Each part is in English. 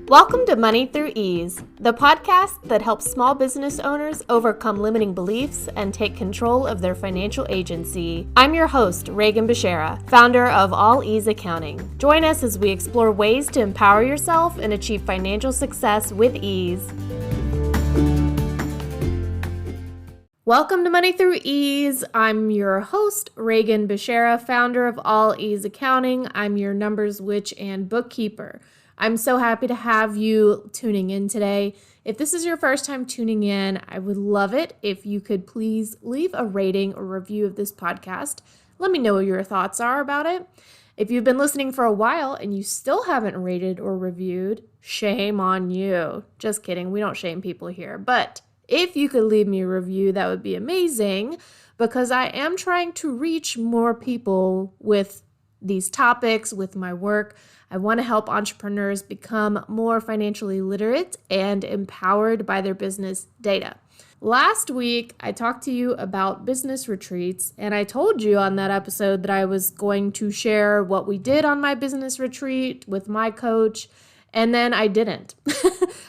Welcome to Money Through Ease, the podcast that helps small business owners overcome limiting beliefs and take control of their financial agency. I'm your host, Regan Bashara, founder of All Ease Accounting. Join us as we explore ways to empower yourself and achieve financial success with ease. Welcome to Money Through Ease. I'm your host, Regan Bashara, founder of All Ease Accounting. I'm your numbers witch and bookkeeper. I'm so happy to have you tuning in today. If this is your first time tuning in, I would love it if you could please leave a rating or review of this podcast. Let me know what your thoughts are about it. If you've been listening for a while and you still haven't rated or reviewed, shame on you. Just kidding. We don't shame people here. But if you could leave me a review, that would be amazing because I am trying to reach more people with these topics, with my work. I want to help entrepreneurs become more financially literate and empowered by their business data. Last week, I talked to you about business retreats, and I told you on that episode that I was going to share what we did on my business retreat with my coach, and then I didn't.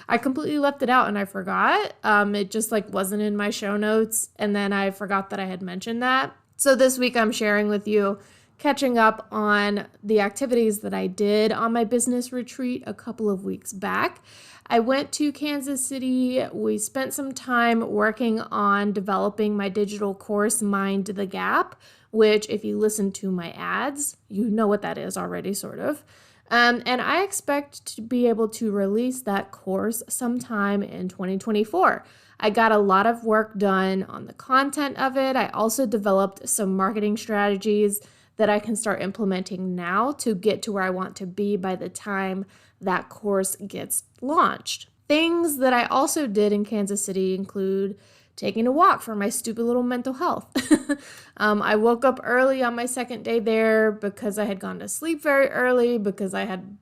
I completely left it out and I forgot. It just wasn't in my show notes, and then I forgot that I had mentioned that. So this week I'm sharing with you catching up on the activities that I did on my business retreat a couple of weeks back. I went to Kansas City. We spent some time working on developing my digital course, Mind the Gap, which if you listen to my ads, you know what that is already, sort of. And I expect to be able to release that course sometime in 2024. I got a lot of work done on the content of it. I also developed some marketing strategies that I can start implementing now to get to where I want to be by the time that course gets launched. Things that I also did in Kansas City include taking a walk for my stupid little mental health. I woke up early on my second day there because I had gone to sleep very early because I had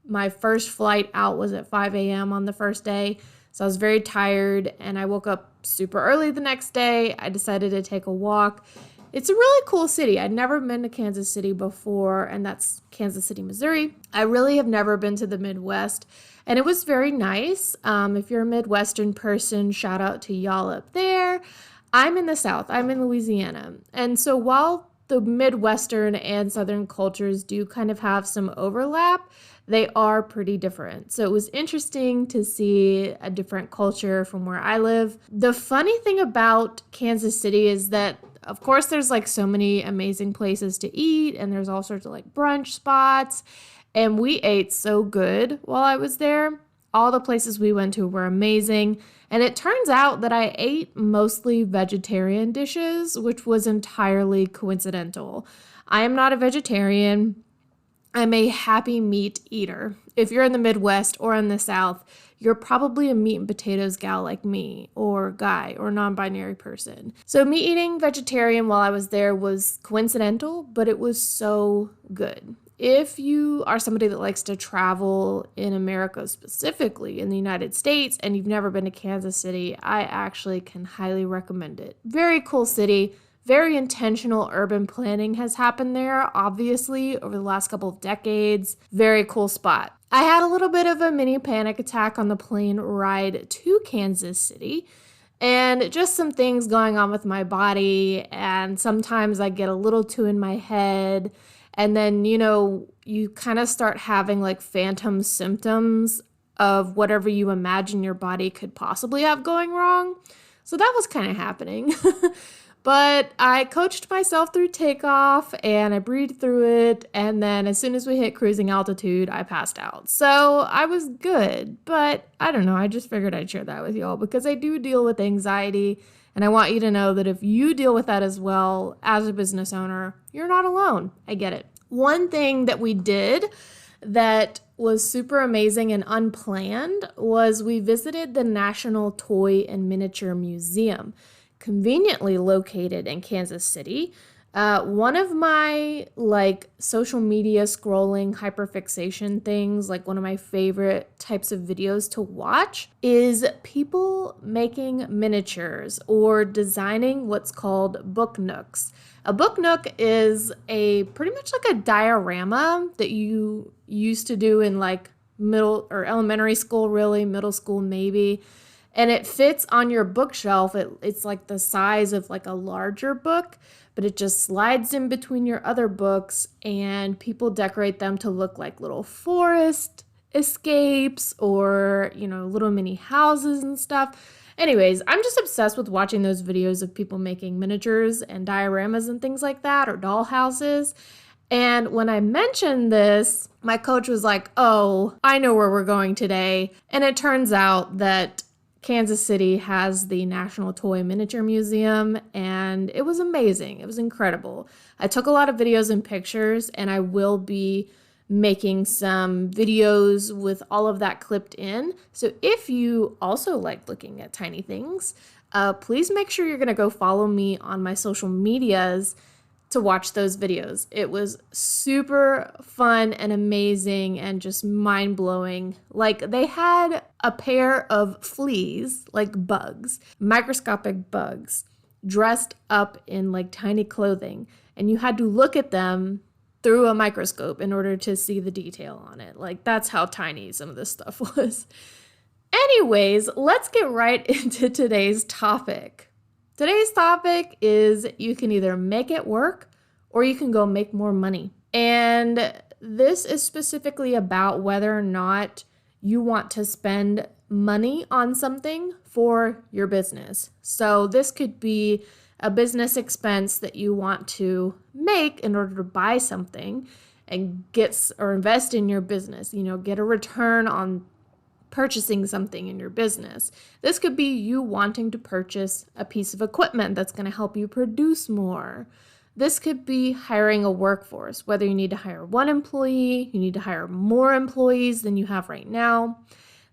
my first flight out was at 5 a.m. on the first day. So I was very tired and I woke up super early the next day. I decided to take a walk. It's a really cool city. I'd never been to Kansas City before, and that's Kansas City, Missouri. I really have never been to the Midwest, and it was very nice. If you're a Midwestern person, shout out to y'all up there. I'm in the South. I'm in Louisiana. And so while the Midwestern and Southern cultures do kind of have some overlap, they are pretty different. So it was interesting to see a different culture from where I live. The funny thing about Kansas City is that of course, there's so many amazing places to eat and there's all sorts of brunch spots. And we ate so good while I was there. All the places we went to were amazing. And it turns out that I ate mostly vegetarian dishes, which was entirely coincidental. I am not a vegetarian. I'm a happy meat eater. If you're in the Midwest or in the South, you're probably a meat and potatoes gal like me, or guy, or non-binary person. So me eating vegetarian while I was there was coincidental, but it was so good. If you are somebody that likes to travel in America, specifically in the United States, and you've never been to Kansas City, I actually can highly recommend it. Very cool city. Very intentional urban planning has happened there, obviously, over the last couple of decades. Very cool spot. I had a little bit of a mini panic attack on the plane ride to Kansas City, and just some things going on with my body, and sometimes I get a little too in my head, and then, you kind of start having phantom symptoms of whatever you imagine your body could possibly have going wrong. So that was kind of happening. But I coached myself through takeoff and I breathed through it. And then as soon as we hit cruising altitude, I passed out. So I was good, but I don't know. I just figured I'd share that with y'all because I do deal with anxiety. And I want you to know that if you deal with that as well as a business owner, you're not alone. I get it. One thing that we did that was super amazing and unplanned was we visited the National Toy and Miniature Museum, conveniently located in Kansas City. One of my social media scrolling hyperfixation things, one of my favorite types of videos to watch is people making miniatures or designing what's called book nooks. A book nook is a pretty much a diorama that you used to do in middle or elementary school, really, middle school maybe. And it fits on your bookshelf. It's like the size of like a larger book, but it just slides in between your other books, and people decorate them to look like little forest escapes or, little mini houses and stuff. Anyways, I'm just obsessed with watching those videos of people making miniatures and dioramas and things like that, or doll houses. And when I mentioned this, my coach was like, "Oh, I know where we're going today." And it turns out that Kansas City has the National Toy Miniature Museum, and it was amazing. It was incredible. I took a lot of videos and pictures, and I will be making some videos with all of that clipped in. So if you also like looking at tiny things, please make sure you're going to go follow me on my social medias to watch those videos. It was super fun and amazing and just mind-blowing. Like, they had a pair of fleas, like bugs, microscopic bugs, dressed up in like tiny clothing, and you had to look at them through a microscope in order to see the detail on it. Like, that's how tiny some of this stuff was. Anyways, let's get right into today's topic. Today's topic is you can either make it work or you can go make more money. And this is specifically about whether or not you want to spend money on something for your business. So this could be a business expense that you want to make in order to buy something and get or invest in your business, get a return on purchasing something in your business. This could be you wanting to purchase a piece of equipment that's going to help you produce more. This could be hiring a workforce, whether you need to hire one employee, you need to hire more employees than you have right now.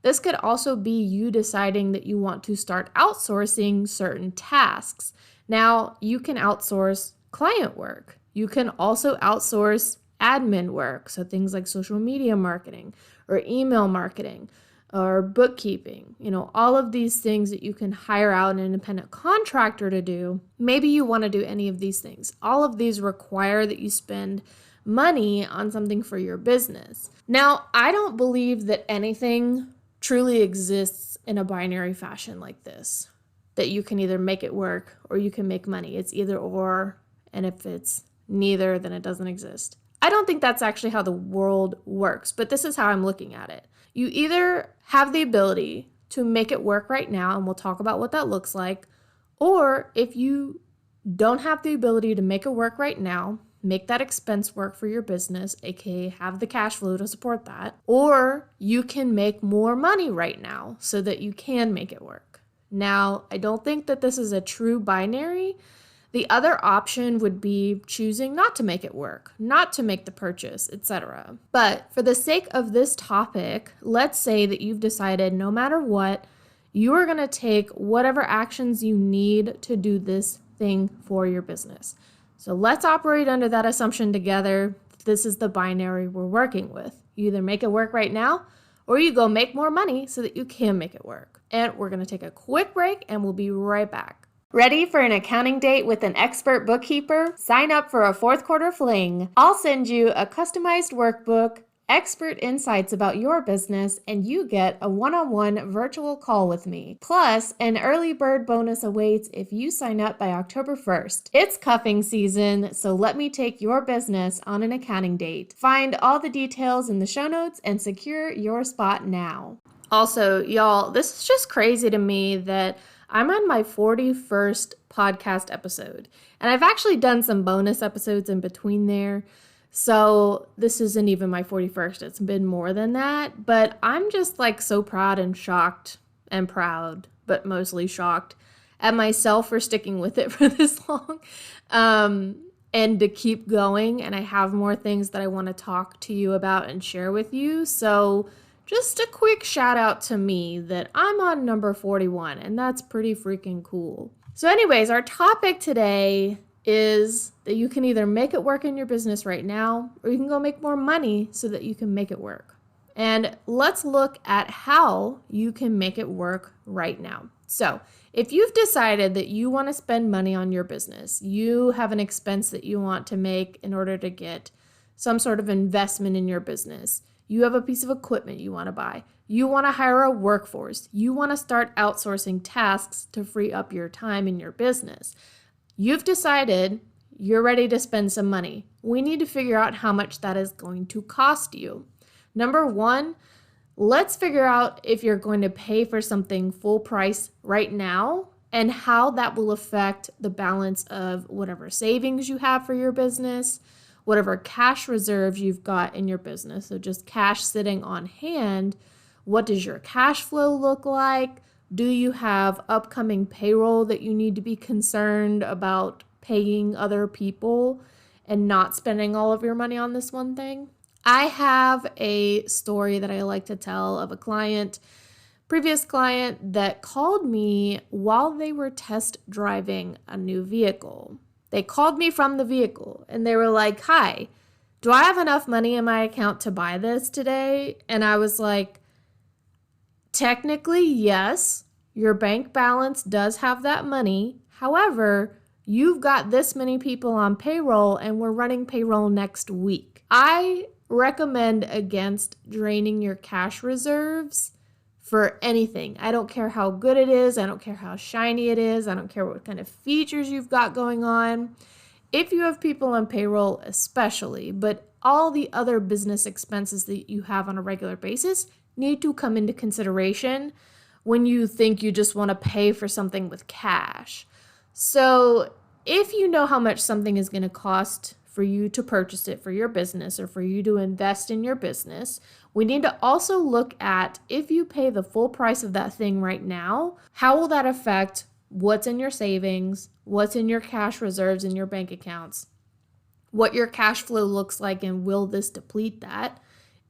This could also be you deciding that you want to start outsourcing certain tasks. Now, you can outsource client work. You can also outsource admin work, so things like social media marketing or email marketing or bookkeeping, all of these things that you can hire out an independent contractor to do. Maybe you want to do any of these things. All of these require that you spend money on something for your business. Now, I don't believe that anything truly exists in a binary fashion like this, that you can either make it work or you can make money. It's either or, and if it's neither, then it doesn't exist. I don't think that's actually how the world works, but this is how I'm looking at it. You either have the ability to make it work right now, and we'll talk about what that looks like, or if you don't have the ability to make it work right now, make that expense work for your business, aka have the cash flow to support that, or you can make more money right now so that you can make it work. Now, I don't think that this is a true binary. The other option would be choosing not to make it work, not to make the purchase, etc. But for the sake of this topic, let's say that you've decided no matter what, you are going to take whatever actions you need to do this thing for your business. So let's operate under that assumption together. This is the binary we're working with. You either make it work right now, or you go make more money so that you can make it work. And we're going to take a quick break and we'll be right back. Ready for an accounting date with an expert bookkeeper? Sign up for a fourth quarter fling. I'll send you a customized workbook, expert insights about your business, and you get a one-on-one virtual call with me. Plus, an early bird bonus awaits if you sign up by October 1st. It's cuffing season, so let me take your business on an accounting date. Find all the details in the show notes and secure your spot now. Also, y'all, this is just crazy to me that I'm on my 41st podcast episode, and I've actually done some bonus episodes in between there. So this isn't even my 41st. It's been more than that, but I'm just like so proud and shocked and proud, but mostly shocked at myself for sticking with it for this long, and to keep going. And I have more things that I want to talk to you about and share with you. So just a quick shout out to me that I'm on number 41, and that's pretty freaking cool. So anyways, our topic today is that you can either make it work in your business right now, or you can go make more money so that you can make it work. And let's look at how you can make it work right now. So if you've decided that you want to spend money on your business, you have an expense that you want to make in order to get some sort of investment in your business, You have a piece of equipment you want to buy. You want to hire a workforce. You want to start outsourcing tasks to free up your time in your business. You've decided you're ready to spend some money. We need to figure out how much that is going to cost you. Number one, let's figure out if you're going to pay for something full price right now and how that will affect the balance of whatever savings you have for your business, whatever cash reserves you've got in your business. So just cash sitting on hand. What does your cash flow look like? Do you have upcoming payroll that you need to be concerned about paying other people and not spending all of your money on this one thing? I have a story that I like to tell of a previous client that called me while they were test driving a new vehicle. They called me from the vehicle and they were like, "Hi, do I have enough money in my account to buy this today?" And I was like, technically, yes, your bank balance does have that money. However, you've got this many people on payroll and we're running payroll next week. I recommend against draining your cash reserves for anything. I don't care how good it is. I don't care how shiny it is. I don't care what kind of features you've got going on. If you have people on payroll especially, but all the other business expenses that you have on a regular basis need to come into consideration when you think you just want to pay for something with cash. So if you know how much something is going to cost for you to purchase it for your business or for you to invest in your business, we need to also look at, if you pay the full price of that thing right now, how will that affect what's in your savings, what's in your cash reserves in your bank accounts, what your cash flow looks like, and will this deplete that?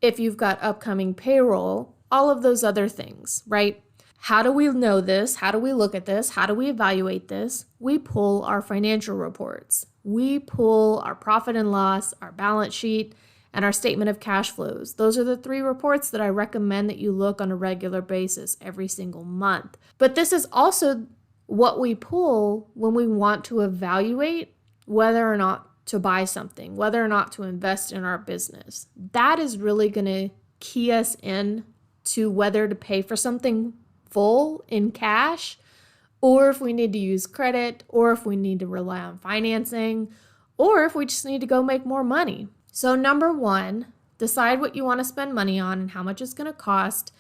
If you've got upcoming payroll, all of those other things, right? How do we know this? How do we look at this? How do we evaluate this? We pull our financial reports. We pull our profit and loss, our balance sheet, and our statement of cash flows. Those are the 3 reports that I recommend that you look on a regular basis every single month. But this is also what we pull when we want to evaluate whether or not to buy something, whether or not to invest in our business. That is really going to key us in to whether to pay for something full in cash, or if we need to use credit, or if we need to rely on financing, or if we just need to go make more money. So number 1, decide what you want to spend money on and how much it's going to cost,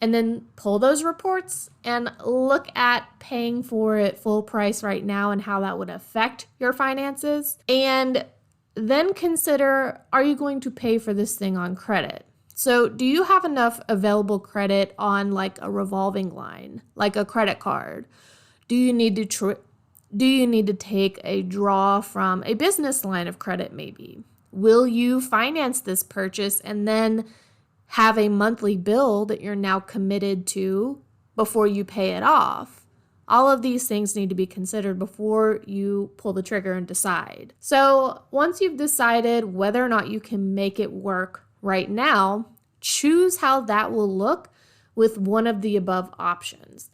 and then pull those reports and look at paying for it full price right now and how that would affect your finances. And then consider, are you going to pay for this thing on credit? So do you have enough available credit on like a revolving line, like a credit card? Do you need to take a draw from a business line of credit maybe? Will you finance this purchase and then have a monthly bill that you're now committed to before you pay it off? All of these things need to be considered before you pull the trigger and decide. So once you've decided whether or not you can make it work right now, choose how that will look with one of the above options.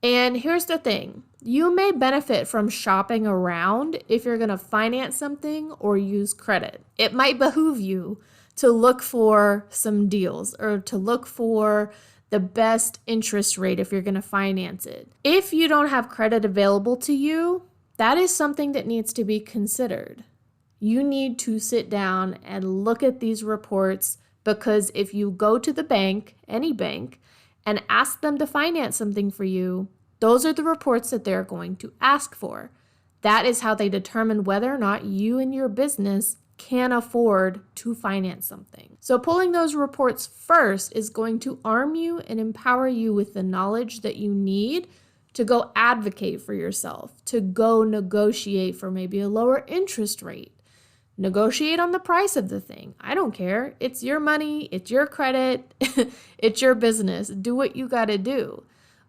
And here's the thing, you may benefit from shopping around if you're going to finance something or use credit. It might behoove you to look for some deals or to look for the best interest rate if you're going to finance it. If you don't have credit available to you, that is something that needs to be considered. You need to sit down and look at these reports, because if you go to the bank, any bank, and ask them to finance something for you, those are the reports that they're going to ask for. That is how they determine whether or not you and your business can afford to finance something. So pulling those reports first is going to arm you and empower you with the knowledge that you need to go advocate for yourself, to go negotiate for maybe a lower interest rate. Negotiate on the price of the thing. I don't care. It's your money, it's your credit, it's your business. Do what you got to do.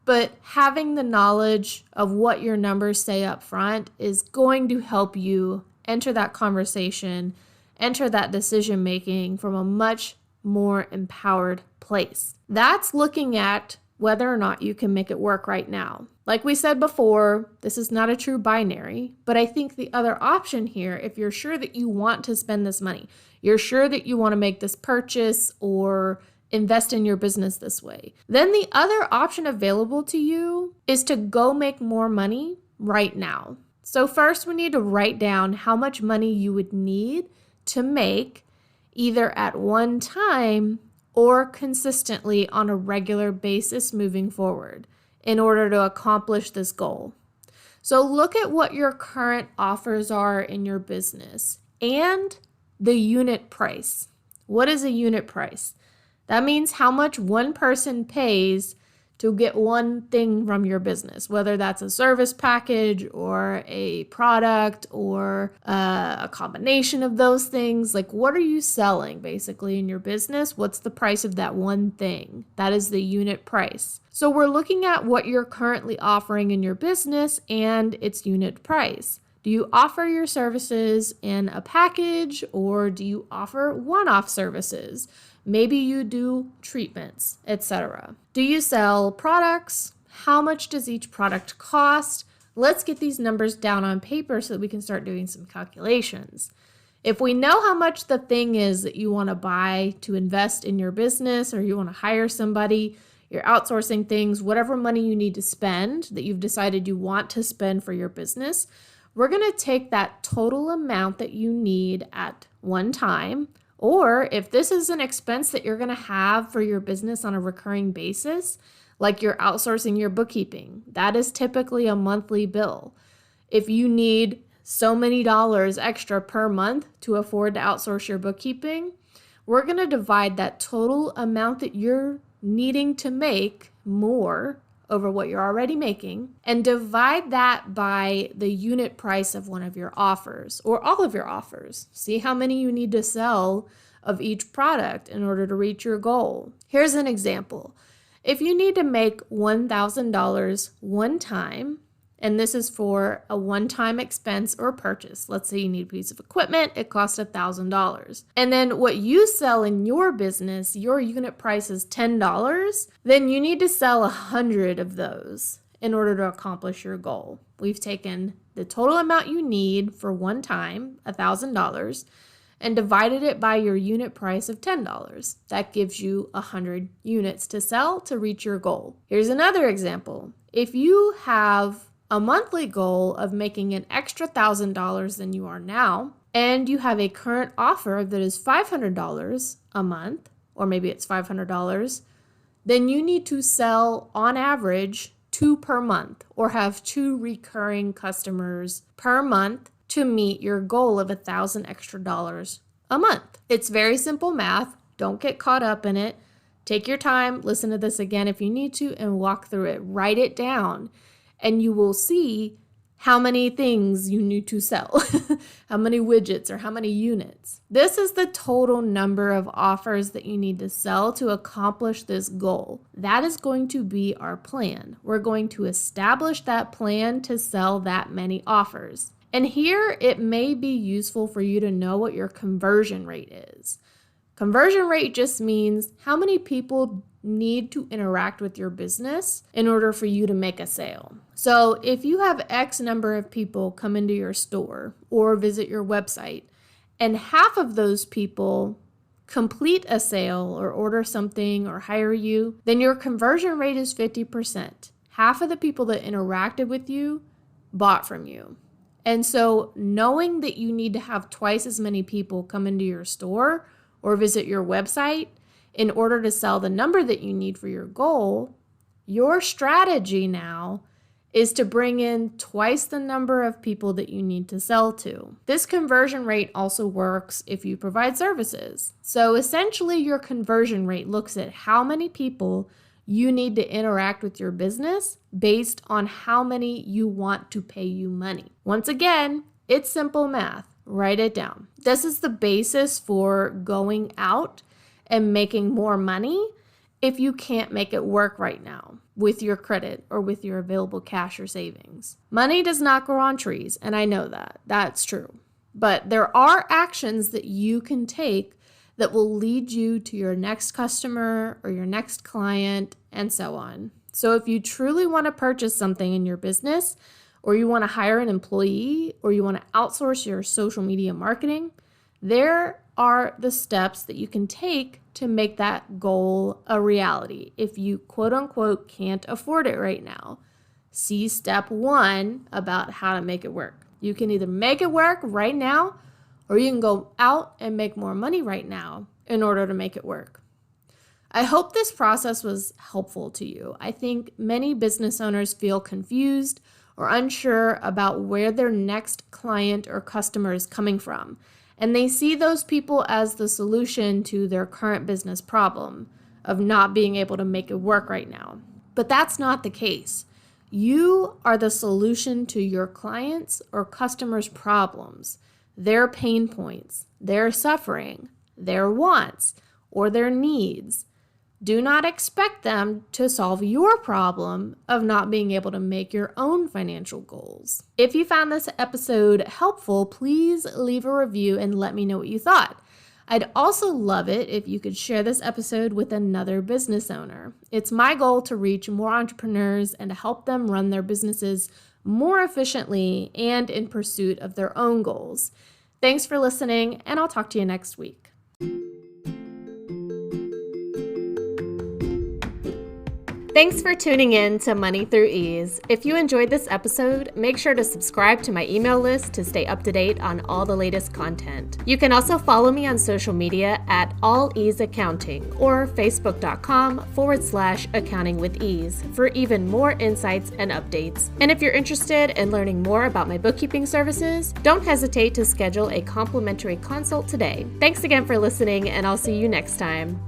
But having the knowledge of what your numbers say up front is going to help you enter that conversation, enter that decision making from a much more empowered place. That's looking at whether or not you can make it work right now. Like we said before, this is not a true binary, but I think the other option here, if you're sure that you want to spend this money, You're sure that you want to make this purchase or invest in your business this way. Then the other option available to you is to go make more money right now. So first we need to write down how much money you would need to make either at one time or consistently on a regular basis moving forward in order to accomplish this goal. So look at what your current offers are in your business and the unit price. What is a unit price? That means how much one person pays to get one thing from your business, whether that's a service package or a product or a combination of those things. Like, what are you selling basically in your business? What's the price of that one thing? That is the unit price. So we're looking at what you're currently offering in your business and its unit price. Do you offer your services in a package or do you offer one-off services? Maybe you do treatments, etc. Do you sell products? How much does each product cost? Let's get these numbers down on paper so that we can start doing some calculations. If we know how much the thing is that you want to buy to invest in your business, or you want to hire somebody, you're outsourcing things, whatever money you need to spend that you've decided you want to spend for your business, we're going to take that total amount that you need at one time. Or if this is an expense that you're going to have for your business on a recurring basis, like you're outsourcing your bookkeeping, that is typically a monthly bill. If you need so many dollars extra per month to afford to outsource your bookkeeping, we're going to divide that total amount that you're needing to make more over what you're already making and divide that by the unit price of one of your offers or all of your offers. See how many you need to sell of each product in order to reach your goal. Here's an example. If you need to make $1,000 one time, and this is for a one-time expense or purchase. Let's say you need a piece of equipment, it costs $1,000. And then what you sell in your business, your unit price is $10, then you need to sell 100 of those in order to accomplish your goal. We've taken the total amount you need for one time, $1,000, and divided it by your unit price of $10. That gives you 100 units to sell to reach your goal. Here's another example. If you have a monthly goal of making an extra $1,000 than you are now, and you have a current offer that is $500 a month, or maybe it's $500, then you need to sell on average 2 per month or have 2 recurring customers per month to meet your goal of $1,000 extra dollars a month. It's very simple math. Don't get caught up in it. Take your time, listen to this again if you need to, and walk through it. Write it down. And you will see how many things you need to sell, how many widgets or how many units. This is the total number of offers that you need to sell to accomplish this goal. That is going to be our plan. We're going to establish that plan to sell that many offers. And here it may be useful for you to know what your conversion rate is. Conversion rate just means how many people need to interact with your business in order for you to make a sale. So if you have X number of people come into your store or visit your website, and half of those people complete a sale or order something or hire you, then your conversion rate is 50%. Half of the people that interacted with you bought from you. And so knowing that you need to have twice as many people come into your store or visit your website in order to sell the number that you need for your goal, your strategy now is to bring in twice the number of people that you need to sell to. This conversion rate also works if you provide services. So essentially your conversion rate looks at how many people you need to interact with your business based on how many you want to pay you money. Once again, it's simple math. Write it down. This is the basis for going out and making more money if you can't make it work right now with your credit or with your available cash or savings. Money does not grow on trees, and I know that. That's true. But there are actions that you can take that will lead you to your next customer or your next client and so on. So if you truly want to purchase something in your business, or you want to hire an employee, or you want to outsource your social media marketing, there are the steps that you can take to make that goal a reality if you quote unquote can't afford it right now. See step 1 about how to make it work. You can either make it work right now, or you can go out and make more money right now in order to make it work. I hope this process was helpful to you. I think many business owners feel confused or unsure about where their next client or customer is coming from, and they see those people as the solution to their current business problem of not being able to make it work right now. But that's not the case. You are the solution to your clients' or customers' problems, their pain points, their suffering, their wants, or their needs. Do not expect them to solve your problem of not being able to make your own financial goals. If you found this episode helpful, please leave a review and let me know what you thought. I'd also love it if you could share this episode with another business owner. It's my goal to reach more entrepreneurs and to help them run their businesses more efficiently and in pursuit of their own goals. Thanks for listening, and I'll talk to you next week. Thanks for tuning in to Money Through Ease. If you enjoyed this episode, make sure to subscribe to my email list to stay up to date on all the latest content. You can also follow me on social media at All Ease Accounting or facebook.com/accounting with ease for even more insights and updates. And if you're interested in learning more about my bookkeeping services, don't hesitate to schedule a complimentary consult today. Thanks again for listening, and I'll see you next time.